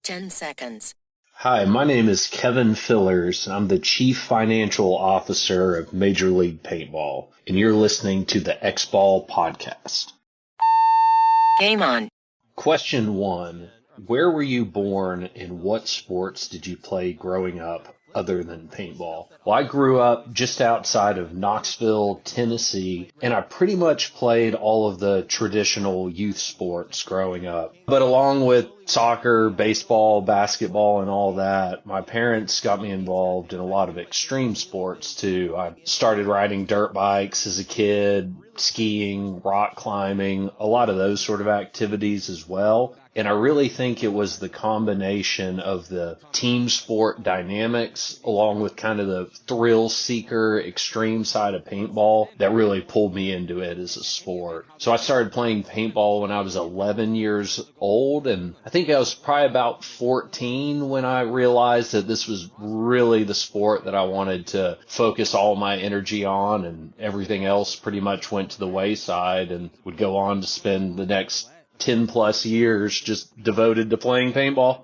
10 seconds. Hi, my name is Kevin Fillers. I'm the Chief Financial Officer of Major League Paintball, and you're listening to the XBall podcast. Game on. Question 1. Where were you born and what sports did you play growing up other than paintball? Well, I grew up just outside of Knoxville, Tennessee, and I pretty much played all of the traditional youth sports growing up. But along with soccer, baseball, basketball, and all that, my parents got me involved in a lot of extreme sports too. I started riding dirt bikes as a kid, skiing, rock climbing, a lot of those sort of activities as well. And I really think it was the combination of the team sport dynamics along with kind of the thrill seeker extreme side of paintball that really pulled me into it as a sport. So I started playing paintball when I was 11 years old, and I think I was probably about 14 when I realized that this was really the sport that I wanted to focus all my energy on, and everything else pretty much went to the wayside and would go on to spend the next 10 plus years just devoted to playing paintball.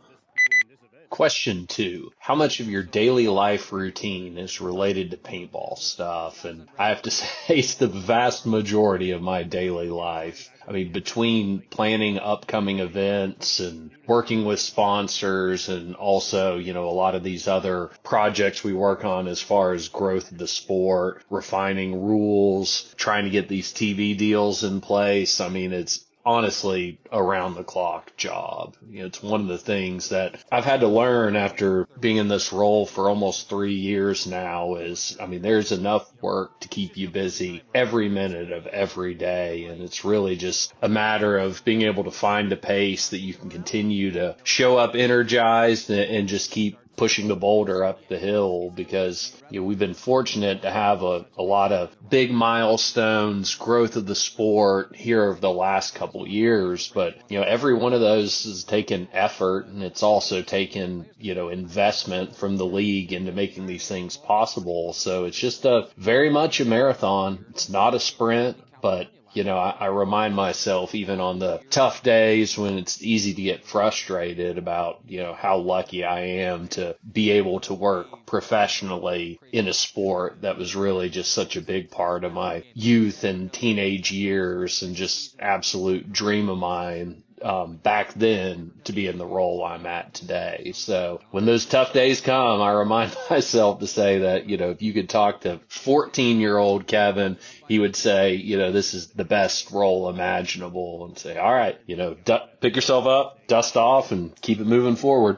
Question 2. How much of your daily life routine is related to paintball stuff? And I have to say it's the vast majority of my daily life. I mean, between planning upcoming events and working with sponsors and also, a lot of these other projects we work on as far as growth of the sport, refining rules, trying to get these TV deals in place. I mean, it's honestly around the clock job. It's one of the things that I've had to learn after being in this role for almost 3 years now is, there's enough work to keep you busy every minute of every day. And it's really just a matter of being able to find a pace that you can continue to show up energized and just keep pushing the boulder up the hill, because we've been fortunate to have a lot of big milestones, growth of the sport here over the last couple years. But every one of those has taken effort, and it's also taken investment from the league into making these things possible. So it's just very much a marathon. It's not a sprint, but I remind myself even on the tough days when it's easy to get frustrated about, how lucky I am to be able to work professionally in a sport that was really just such a big part of my youth and teenage years and just absolute dream of mine. Back then to be in the role I'm at today. So when those tough days come, I remind myself to say that, if you could talk to 14-year-old Kevin, he would say, this is the best role imaginable, and say, all right, pick yourself up, dust off, and keep it moving forward.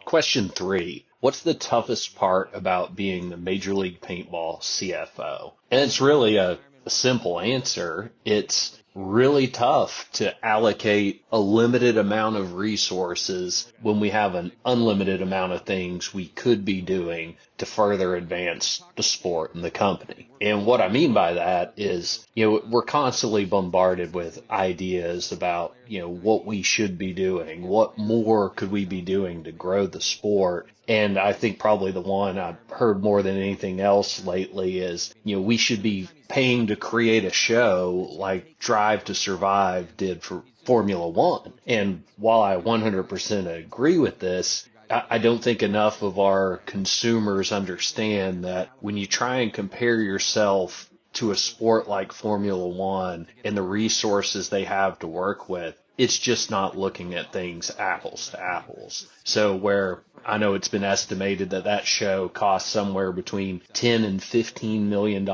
Question 3. What's the toughest part about being the Major League Paintball CFO? And it's really a simple answer. It's really tough to allocate a limited amount of resources when we have an unlimited amount of things we could be doing to further advance the sport and the company. And what I mean by that is, we're constantly bombarded with ideas about, what we should be doing, what more could we be doing to grow the sport. And I think probably the one I've heard more than anything else lately is, we should be paying to create a show like Drive to Survive did for Formula One. And while I 100% agree with this, I don't think enough of our consumers understand that when you try and compare yourself to a sport like Formula One and the resources they have to work with, it's just not looking at things apples to apples. So where I know it's been estimated that show costs somewhere between $10 and $15 million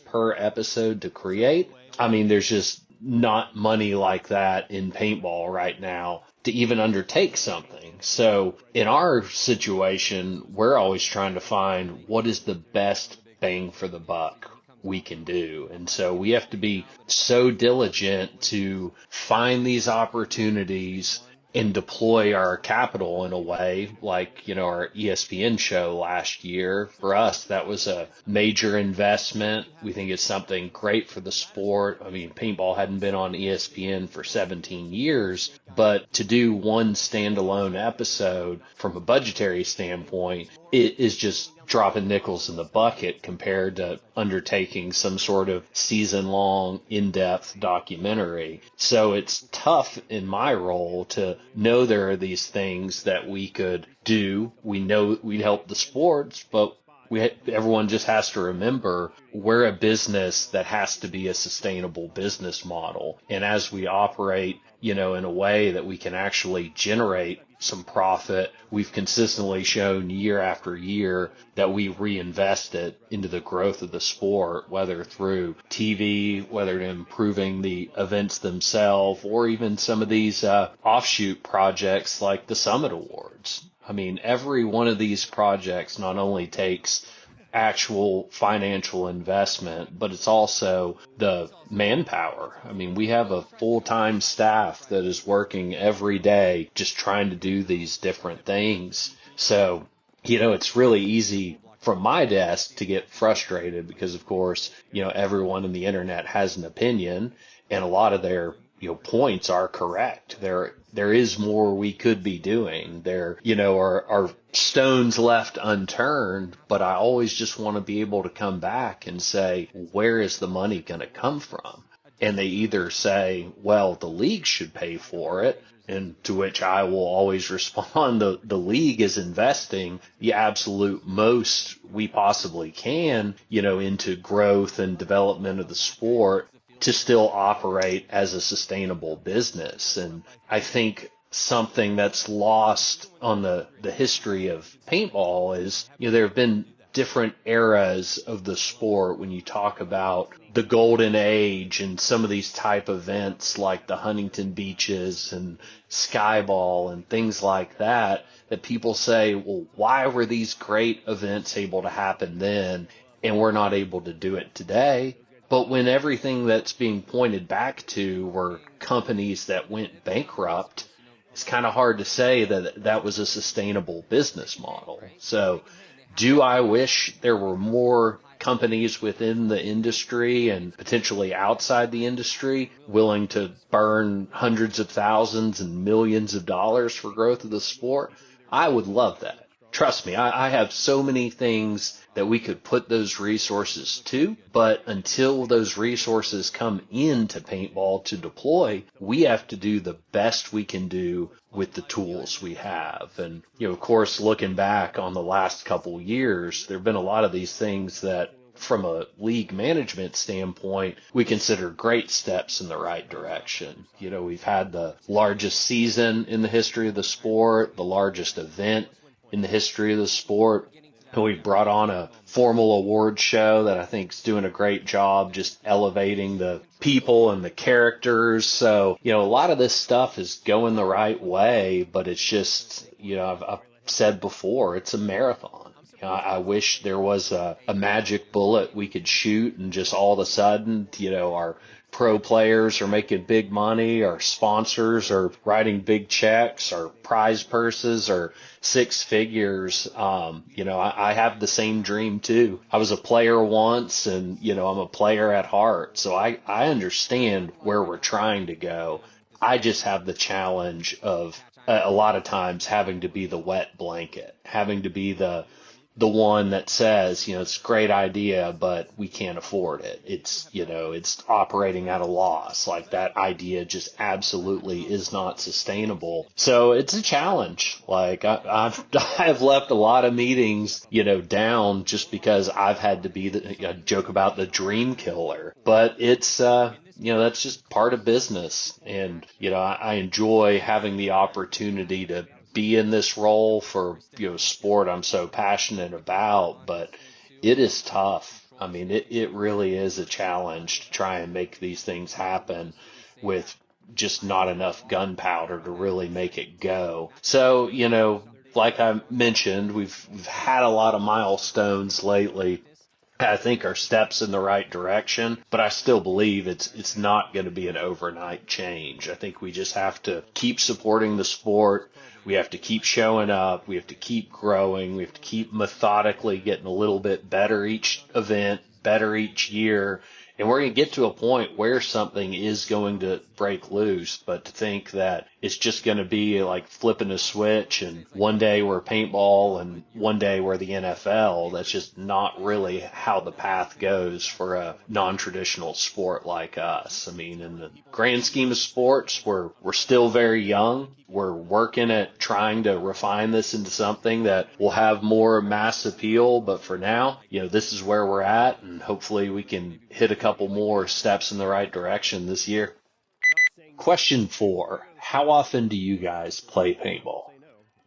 per episode to create. There's just not money like that in paintball right now to even undertake something. So in our situation, we're always trying to find what is the best bang for the buck we can do. And so we have to be so diligent to find these opportunities and deploy our capital in a way like, our ESPN show last year. For us, that was a major investment. We think it's something great for the sport. Paintball hadn't been on ESPN for 17 years, but to do one standalone episode from a budgetary standpoint, it is just dropping nickels in the bucket compared to undertaking some sort of season-long, in-depth documentary. So it's tough in my role to know there are these things that we could do. We know we'd help the sports, but everyone just has to remember we're a business that has to be a sustainable business model. And as we operate, in a way that we can actually generate some profit, we've consistently shown year after year that we reinvest it into the growth of the sport, whether through TV, whether improving the events themselves, or even some of these offshoot projects like the Summit Awards. I mean, every one of these projects not only takes actual financial investment, but it's also the manpower. I mean, we have a full-time staff that is working every day just trying to do these different things. So, it's really easy from my desk to get frustrated because, of course, everyone on the internet has an opinion, and a lot of their points are correct. There is more we could be doing. There, are stones left unturned, but I always just want to be able to come back and say, where is the money going to come from? And they either say, well, the league should pay for it, and to which I will always respond, the league is investing the absolute most we possibly can, into growth and development of the sport to still operate as a sustainable business. And I think something that's lost on the history of paintball is, there have been different eras of the sport when you talk about the golden age and some of these type events like the Huntington Beaches and Skyball and things like that people say, well, why were these great events able to happen then and we're not able to do it today? But when everything that's being pointed back to were companies that went bankrupt, it's kind of hard to say that that was a sustainable business model. So do I wish there were more companies within the industry and potentially outside the industry willing to burn hundreds of thousands and millions of dollars for growth of the sport? I would love that. Trust me, I have so many things that we could put those resources to, but until those resources come into paintball to deploy, we have to do the best we can do with the tools we have. And, of course, looking back on the last couple years, there have been a lot of these things that from a league management standpoint, we consider great steps in the right direction. We've had the largest season in the history of the sport, the largest event in the history of the sport. And we've brought on a formal award show that I think is doing a great job just elevating the people and the characters. So, a lot of this stuff is going the right way, but it's just, I've said before, it's a marathon. I wish there was a magic bullet we could shoot and just all of a sudden, our pro players are making big money, our sponsors are writing big checks, our prize purses are six figures. I have the same dream too. I was a player once and, I'm a player at heart. So I understand where we're trying to go. I just have the challenge of a lot of times having to be the wet blanket, having to be the one that says, it's a great idea, but we can't afford it. It's, it's operating at a loss. Like that idea just absolutely is not sustainable. So it's a challenge. Like I've left a lot of meetings, down just because I've had to be I joke about the dream killer, but it's, that's just part of business. And, I enjoy having the opportunity to be in this role for, sport I'm so passionate about, but it is tough. I mean, it really is a challenge to try and make these things happen with just not enough gunpowder to really make it go. So, like I mentioned, we've had a lot of milestones lately. I think are steps in the right direction, but I still believe it's not going to be an overnight change. I think we just have to keep supporting the sport. We have to keep showing up. We have to keep growing. We have to keep methodically getting a little bit better each event, better each year. And we're going to get to a point where something is going to break loose. But to think that it's just going to be like flipping a switch and one day we're paintball and one day we're the NFL. That's just not really how the path goes for a non-traditional sport like us. I mean, in the grand scheme of sports, we're still very young. We're working at trying to refine this into something that will have more mass appeal. But for now, this is where we're at, and hopefully we can hit a couple more steps in the right direction this year. Question 4. How often do you guys play paintball?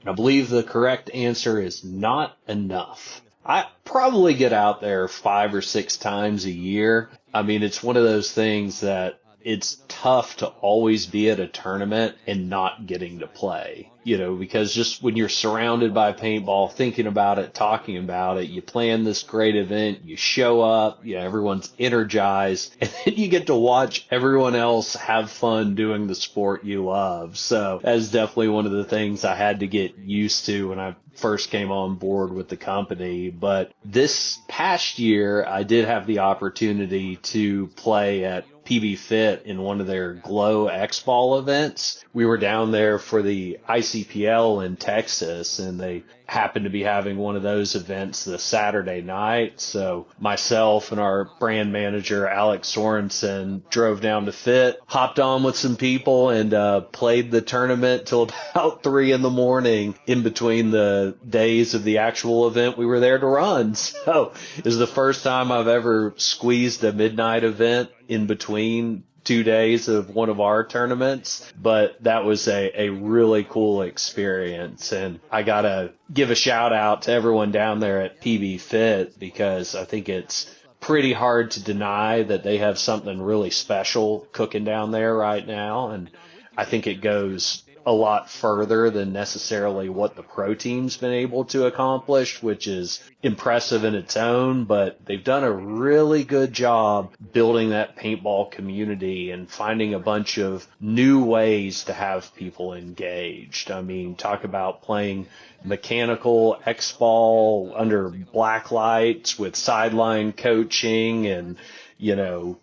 I believe the correct answer is not enough. I probably get out there 5 or 6 times a year. I mean, it's one of those things that it's tough to always be at a tournament and not getting to play, because just when you're surrounded by paintball, thinking about it, talking about it, you plan this great event, you show up, everyone's energized, and then you get to watch everyone else have fun doing the sport you love. So that's definitely one of the things I had to get used to when I first came on board with the company. But this past year, I did have the opportunity to play at PB Fit in one of their Glow XBall events. We were down there for the ICPL in Texas, and they happened to be having one of those events the Saturday night. So myself and our brand manager, Alex Sorensen, drove down to Fit, hopped on with some people, and played the tournament till about 3 a.m. in between the days of the actual event we were there to run. So it was the first time I've ever squeezed a midnight event in between 2 days of one of our tournaments, but that was a really cool experience. And I gotta give a shout out to everyone down there at PB Fit, because I think it's pretty hard to deny that they have something really special cooking down there right now. And I think it goes a lot further than necessarily what the pro team's been able to accomplish, which is impressive in its own, but they've done a really good job building that paintball community and finding a bunch of new ways to have people engaged. I mean, talk about playing mechanical XBall under black lights with sideline coaching and,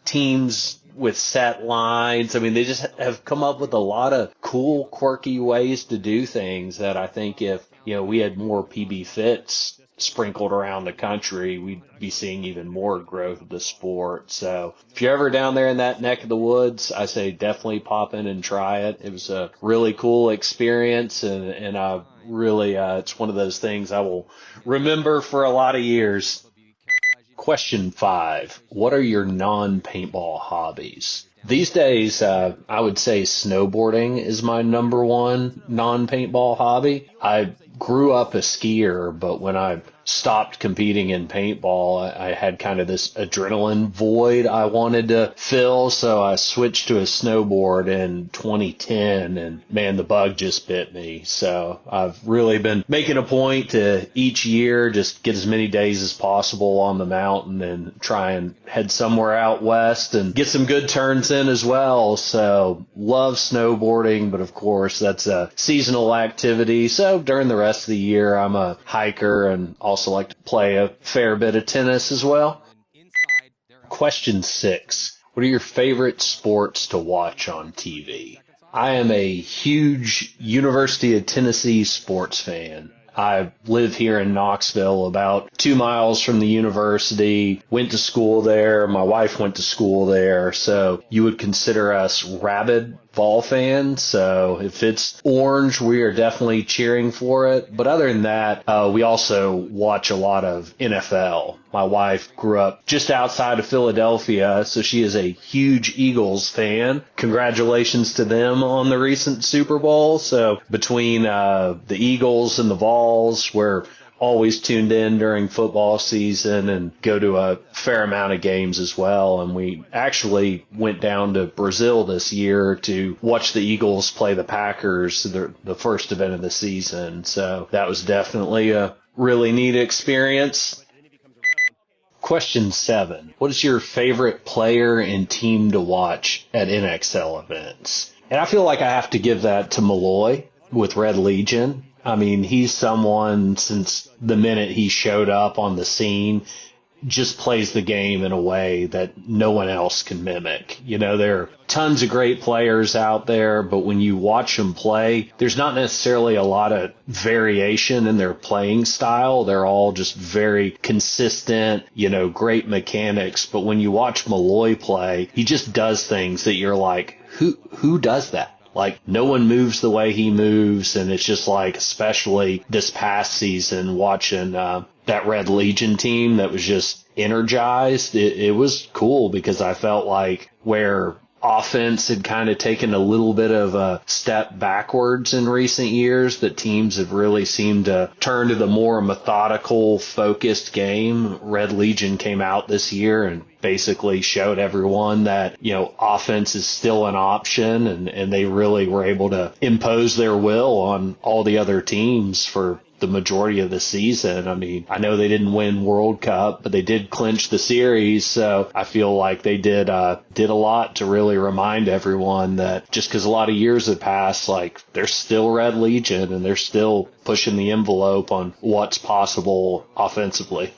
teams with set lines. I mean, they just have come up with a lot of cool, quirky ways to do things that I think if, we had more PB Fits sprinkled around the country, we'd be seeing even more growth of the sport. So if you're ever down there in that neck of the woods, I say definitely pop in and try it. It was a really cool experience, and I really, it's one of those things I will remember for a lot of years. Question 5. What are your non-paintball hobbies? These days, I would say snowboarding is my number one non-paintball hobby. I grew up a skier, but when I stopped competing in paintball, I had kind of this adrenaline void I wanted to fill, so I switched to a snowboard in 2010, and man, the bug just bit me. So I've really been making a point to each year just get as many days as possible on the mountain and try and head somewhere out west and get some good turns in as well. So love snowboarding, but of course that's a seasonal activity. So during the rest of the year, I'm a hiker and also like to play a fair bit of tennis as well. Question 6. What are your favorite sports to watch on TV? I am a huge University of Tennessee sports fan. I live here in Knoxville, about 2 miles from the university, went to school there. My wife went to school there. So you would consider us rabid Vol fans. So if it's orange, we are definitely cheering for it. But other than that, we also watch a lot of NFL. My wife grew up just outside of Philadelphia, so she is a huge Eagles fan. Congratulations to them on the recent Super Bowl. So between the Eagles and the Vols, we're always tuned in during football season and go to a fair amount of games as well. And we actually went down to Brazil this year to watch the Eagles play the Packers, the first event of the season. So that was definitely a really neat experience. Question 7. What is your favorite player and team to watch at NXL events? And I feel like I have to give that to Malloy with Red Legion. I mean, he's someone since the minute he showed up on the scene, just plays the game in a way that no one else can mimic. There are tons of great players out there, but when you watch them play, there's not necessarily a lot of variation in their playing style. They're all just very consistent, great mechanics. But when you watch Malloy play, he just does things that you're like, who does that? Like, no one moves the way he moves, and it's just like, especially this past season, watching that Red Legion team that was just energized. It was cool because I felt like where offense had kind of taken a little bit of a step backwards in recent years, that teams have really seemed to turn to the more methodical, focused game. Red Legion came out this year and basically showed everyone that, offense is still an option, and they really were able to impose their will on all the other teams for the majority of the season. I mean, I know they didn't win World Cup, but they did clinch the series. So I feel like they did a lot to really remind everyone that just because a lot of years have passed, like, they're still Red Legion and they're still pushing the envelope on what's possible offensively.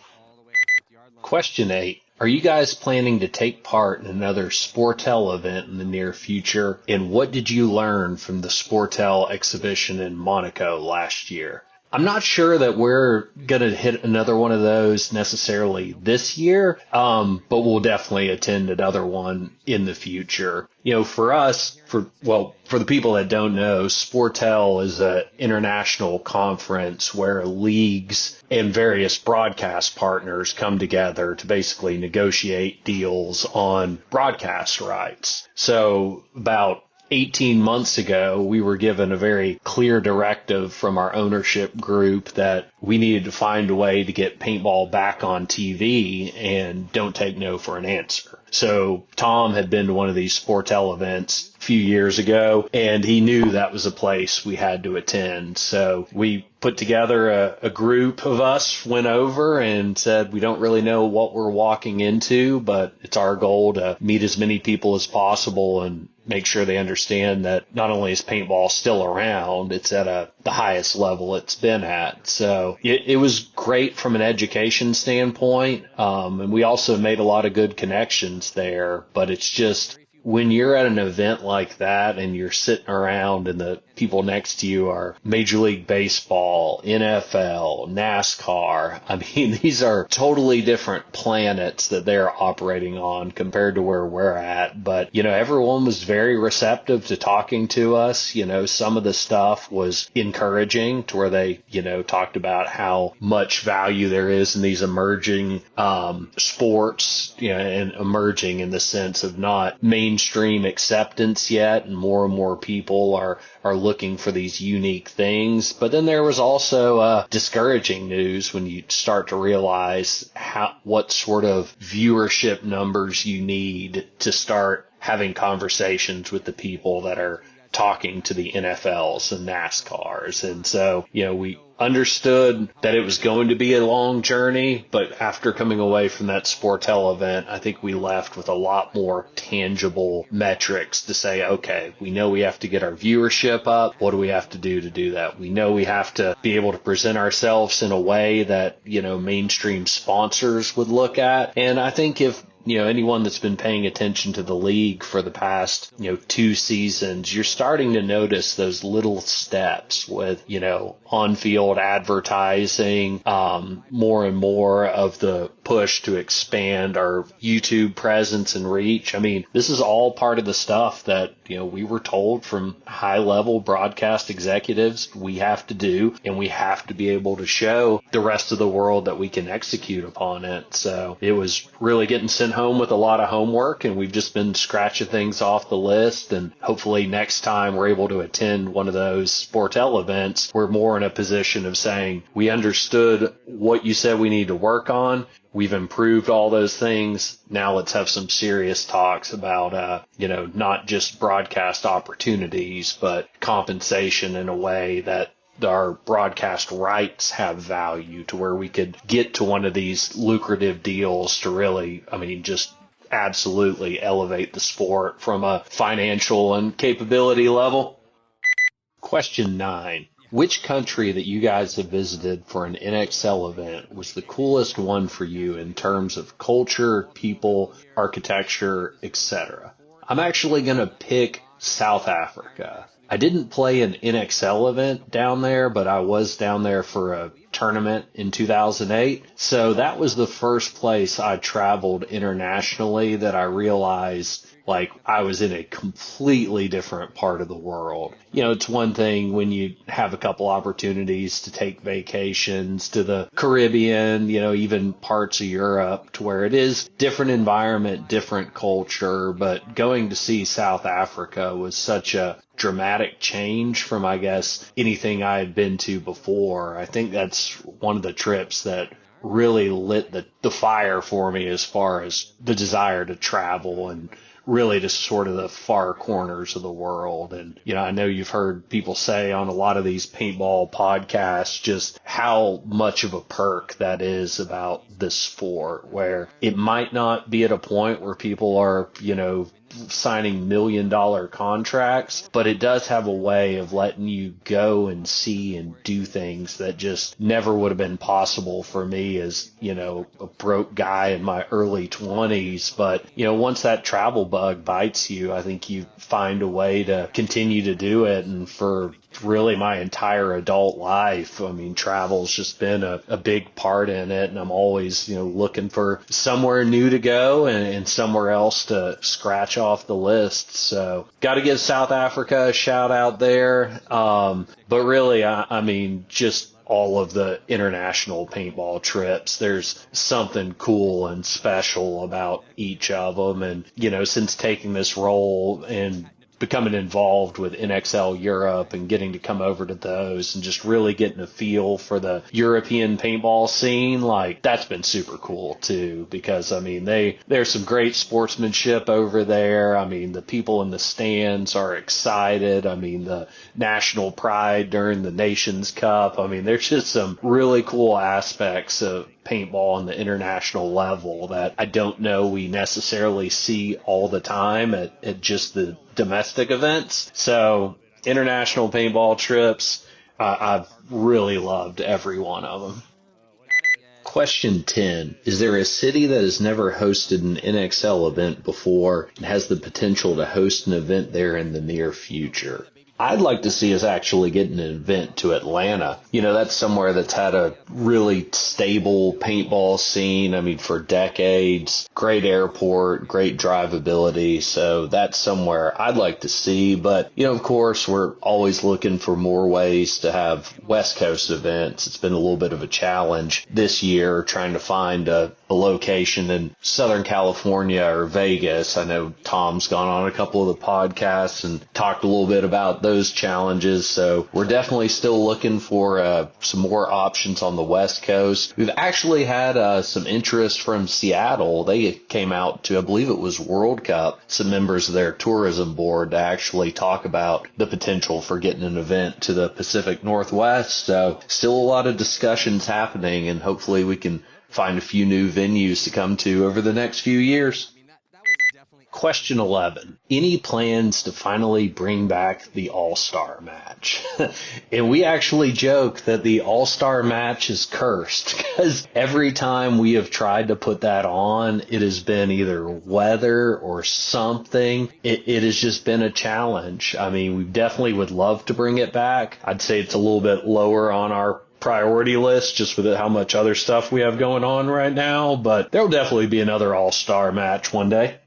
Question 8. Are you guys planning to take part in another SPORTEL event in the near future? And what did you learn from the SPORTEL exhibition in Monaco last year? I'm not sure that we're going to hit another one of those necessarily this year, but we'll definitely attend another one in the future. For us, for the people that don't know, SPORTEL is an international conference where leagues and various broadcast partners come together to basically negotiate deals on broadcast rights. So about 18 months ago, we were given a very clear directive from our ownership group that we needed to find a way to get paintball back on TV, and don't take no for an answer. So Tom had been to one of these SPORTEL events a few years ago, and he knew that was a place we had to attend. So we put together a group of us, went over and said, we don't really know what we're walking into, but it's our goal to meet as many people as possible and make sure they understand that not only is paintball still around, it's at the highest level it's been at. So it was great from an education standpoint, and we also made a lot of good connections there. But it's just, when you're at an event like that and you're sitting around and the people next to you are Major League Baseball, NFL, NASCAR, I mean, these are totally different planets that they're operating on compared to where we're at. But, everyone was very receptive to talking to us. Some of the stuff was encouraging to where they, talked about how much value there is in these emerging sports, and emerging in the sense of not mainstream acceptance yet, and more people are looking for these unique things. But then there was also discouraging news when you start to realize what sort of viewership numbers you need to start having conversations with the people that are talking to the NFLs and NASCARs. And so, we understood that it was going to be a long journey, but after coming away from that SPORTEL event, I think we left with a lot more tangible metrics to say, okay, we know we have to get our viewership up. What do we have to do that? We know we have to be able to present ourselves in a way that, mainstream sponsors would look at. And I think if anyone that's been paying attention to the league for the past, 2 seasons, you're starting to notice those little steps with, on-field advertising, more and more of the push to expand our YouTube presence and reach. I mean, this is all part of the stuff that, we were told from high-level broadcast executives we have to do, and we have to be able to show the rest of the world that we can execute upon it. So it was really getting sent home with a lot of homework, and we've just been scratching things off the list. And hopefully next time we're able to attend one of those SPORTEL events, we're more in a position of saying, we understood what you said we need to work on. We've improved all those things. Now let's have some serious talks about, not just broadcast opportunities, but compensation in a way that our broadcast rights have value to where we could get to one of these lucrative deals to really, just absolutely elevate the sport from a financial and capability level. Question 9. which country that you guys have visited for an NXL event was the coolest one for you in terms of culture, people, architecture, etc.? I'm actually going to pick South Africa. I didn't play an NXL event down there, but I was down there for a tournament in 2008. So that was the first place I traveled internationally that I realized like I was in a completely different part of the world. You know, it's one thing when you have a couple opportunities to take vacations to the Caribbean, you know, even parts of Europe to where it is different environment, different culture, but going to see South Africa was such a dramatic change from, I guess, anything I had been to before. I think that's one of the trips that really lit the fire for me as far as the desire to travel and really to sort of the far corners of the world. And, you know, I know you've heard people say on a lot of these paintball podcasts just how much of a perk that is about this sport, where it might not be at a point where people are, you know, signing $1 million contracts, but it does have a way of letting you go and see and do things that just never would have been possible for me as, you know, a broke guy in my early 20s. But, you know, once that travel bug bites you, I think you find a way to continue to do it. And for really my entire adult life, I mean, travel's just been a big part in it. And I'm always, you know, looking for somewhere new to go and somewhere else to scratch off the list. So got to give South Africa a shout out there. But really, I mean, just all of the international paintball trips, there's something cool and special about each of them. And, you know, since taking this role and becoming involved with NXL Europe and getting to come over to those and just really getting a feel for the European paintball scene, like that's been super cool too, because I mean, there's some great sportsmanship over there. I mean, the people in the stands are excited. I mean, the national pride during the Nations Cup. I mean, there's just some really cool aspects of paintball on the international level that I don't know we necessarily see all the time at just the domestic events. So international paintball trips, I've really loved every one of them. Question 10. Is there a city that has never hosted an NXL event before and has the potential to host an event there in the near future? I'd like to see us actually get an event to Atlanta. You know, that's somewhere that's had a really stable paintball scene. I mean, for decades, great airport, great drivability. So that's somewhere I'd like to see. But, you know, of course, we're always looking for more ways to have West Coast events. It's been a little bit of a challenge this year trying to find a location in Southern California or Vegas. I know Tom's gone on a couple of the podcasts and talked a little bit about those challenges. So we're definitely still looking for some more options on the West Coast. We've actually had some interest from Seattle. They came out to, I believe it was World Cup, some members of their tourism board to actually talk about the potential for getting an event to the Pacific Northwest. So still a lot of discussions happening, and hopefully we can find a few new venues to come to over the next few years. Question 11. Any plans to finally bring back the AllStar match? And we actually joke that the AllStar match is cursed because every time we have tried to put that on, it has been either weather or something. It has just been a challenge. I mean, we definitely would love to bring it back. I'd say it's a little bit lower on our priority list just with how much other stuff we have going on right now, but there'll definitely be another All-Star match one day.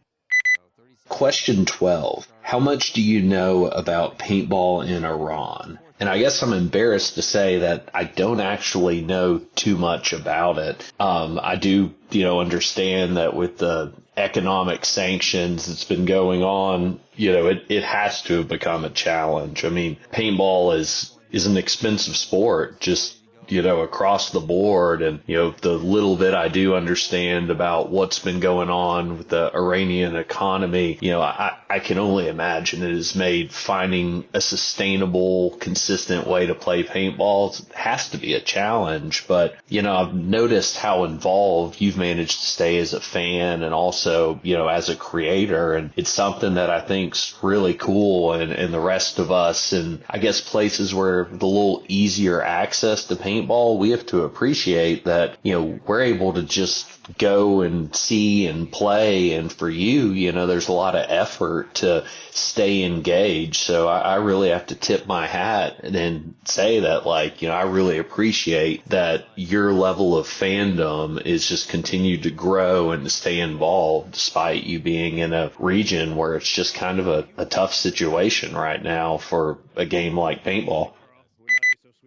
Question 12. How much do you know about paintball in Iran? And I guess I'm embarrassed to say that I don't actually know too much about it. I do, understand that with the economic sanctions that's been going on, it has to have become a challenge. I mean, paintball is an expensive sport, just across the board. And, the little bit I do understand about what's been going on with the Iranian economy, I I can only imagine it has made finding a sustainable, consistent way to play paintball has to be a challenge. But, I've noticed how involved you've managed to stay as a fan and also, as a creator. And it's something that I think's really cool. And the rest of us, and I guess places where the little easier access to paintball, we have to appreciate that, we're able to just go and see and play. And for you, there's a lot of effort to stay engaged. So I really have to tip my hat and say that, I really appreciate that your level of fandom is just continued to grow and to stay involved despite you being in a region where it's just kind of a tough situation right now for a game like paintball.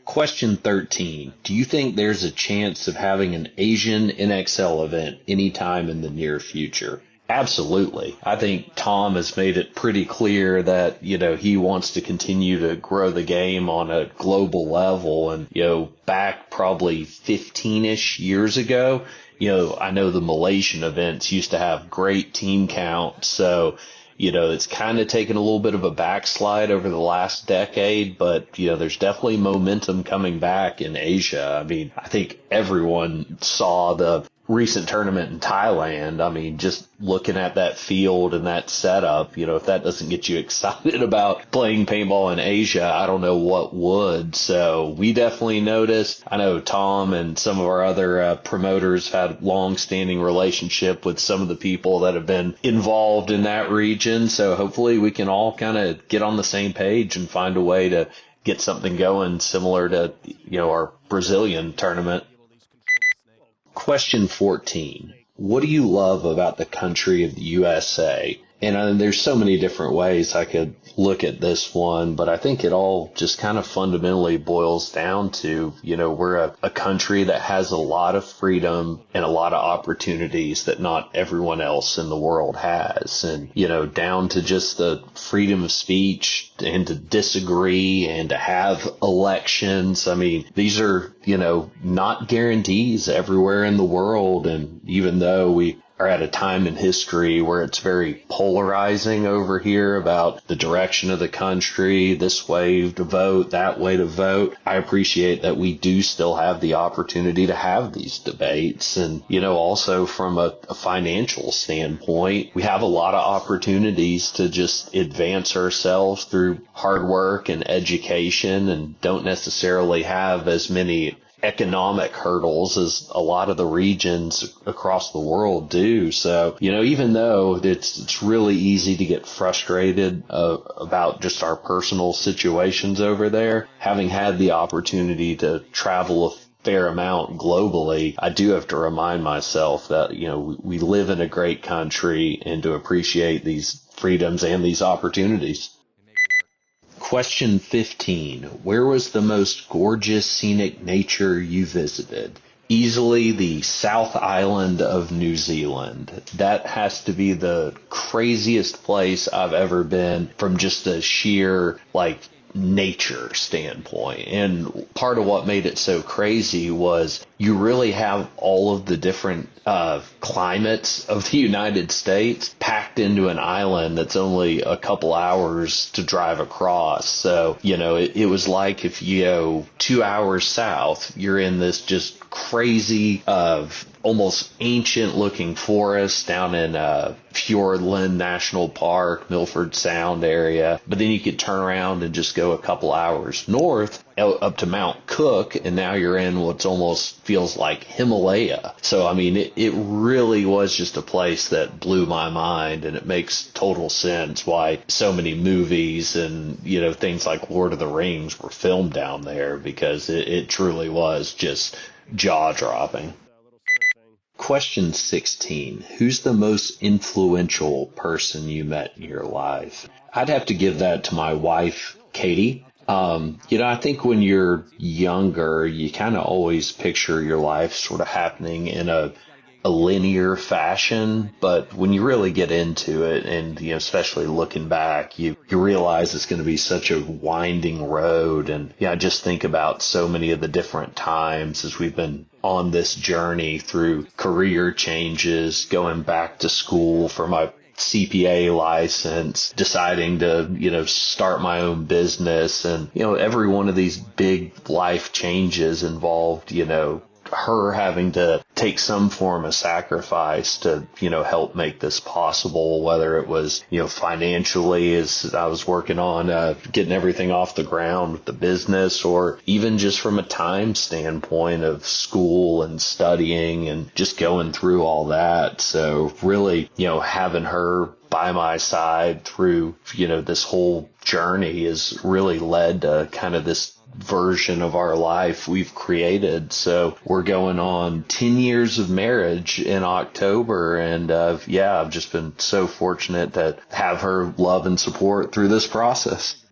Question 13. Do you think there's a chance of having an ASIAN NXL event anytime in the near future? Absolutely. I think Tom has made it pretty clear that, he wants to continue to grow the game on a global level. And, back probably 15-ish years ago, I know the Malaysian events used to have great team counts. So, it's kind of taken a little bit of a backslide over the last decade, but, there's definitely momentum coming back in Asia. I mean, I think everyone saw the recent tournament in Thailand. I mean, just looking at that field and that setup, if that doesn't get you excited about playing paintball in Asia, I don't know what would. So we definitely noticed. I know Tom and some of our other promoters had long-standing relationship with some of the people that have been involved in that region. So hopefully we can all kind of get on the same page and find a way to get something going similar to, our Brazilian tournament. Question 14. What do you love about the country of the USA? And there's so many different ways I could look at this one, but I think it all just kind of fundamentally boils down to, we're a country that has a lot of freedom and a lot of opportunities that not everyone else in the world has. And, down to just the freedom of speech and to disagree and to have elections. I mean, these are, not guarantees everywhere in the world. And even though we are at a time in history where it's very polarizing over here about the direction of the country, this way to vote, that way to vote, I appreciate that we do still have the opportunity to have these debates. And, also from a financial standpoint, we have a lot of opportunities to just advance ourselves through hard work and education and don't necessarily have as many economic hurdles as a lot of the regions across the world do. So, even though it's really easy to get frustrated about just our personal situations over there, having had the opportunity to travel a fair amount globally, I do have to remind myself that, we live in a great country and to appreciate these freedoms and these opportunities. Question 15. Where was the most gorgeous scenic nature you visited? Easily the South Island of New Zealand. That has to be the craziest place I've ever been from just a sheer, nature standpoint. And part of what made it so crazy was you really have all of the different climates of the United States packed into an island that's only a couple hours to drive across. So, it was like if you go 2 hours south, you're in this just crazy almost ancient looking forest down in Fiordland National Park, Milford Sound area. But then you could turn around and just go a couple hours north up to Mount Cook, and now you're in what's almost feels like Himalaya. So, I mean, it really was just a place that blew my mind, and it makes total sense why so many movies and, things like Lord of the Rings were filmed down there, because it truly was just jaw-dropping. Question 16. Who's the most influential person you met in your life? I'd have to give that to my wife, Katie. I think when you're younger, you kind of always picture your life sort of happening in a linear fashion, but when you really get into it and, especially looking back, you realize it's going to be such a winding road. And I just think about so many of the different times as we've been on this journey through career changes, going back to school for my CPA license, deciding to, start my own business. And, every one of these big life changes involved, her having to take some form of sacrifice to, help make this possible, whether it was, financially as I was working on getting everything off the ground with the business, or even just from a time standpoint of school and studying and just going through all that. So really, having her by my side through, this whole journey has really led to kind of this version of our life we've created. So we're going on 10 years of marriage in October. And I've just been so fortunate to have her love and support through this process.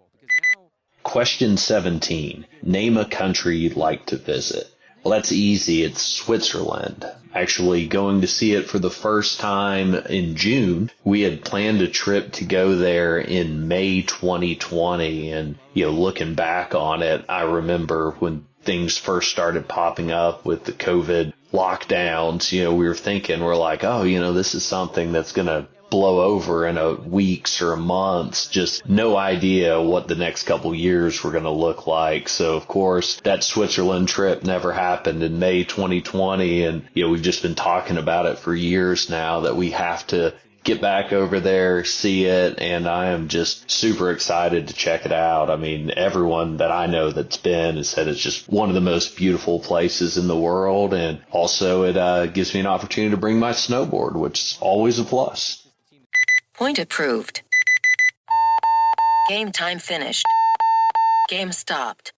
Question 17. Name a country you'd like to visit. Well, that's easy. It's Switzerland. Actually going to see it for the first time in June. We had planned a trip to go there in May 2020. And, looking back on it, I remember when things first started popping up with the COVID lockdowns, we were thinking, we're like, oh, this is something that's going to blow over in a weeks or months. Just no idea what the next couple years were going to look like. So of course that Switzerland trip never happened in May 2020. And, we've just been talking about it for years now that we have to get back over there, see it. And I am just super excited to check it out. I mean, everyone that I know that's been has said it's just one of the most beautiful places in the world. And also it gives me an opportunity to bring my snowboard, which is always a plus. Point approved. Game time finished. Game stopped.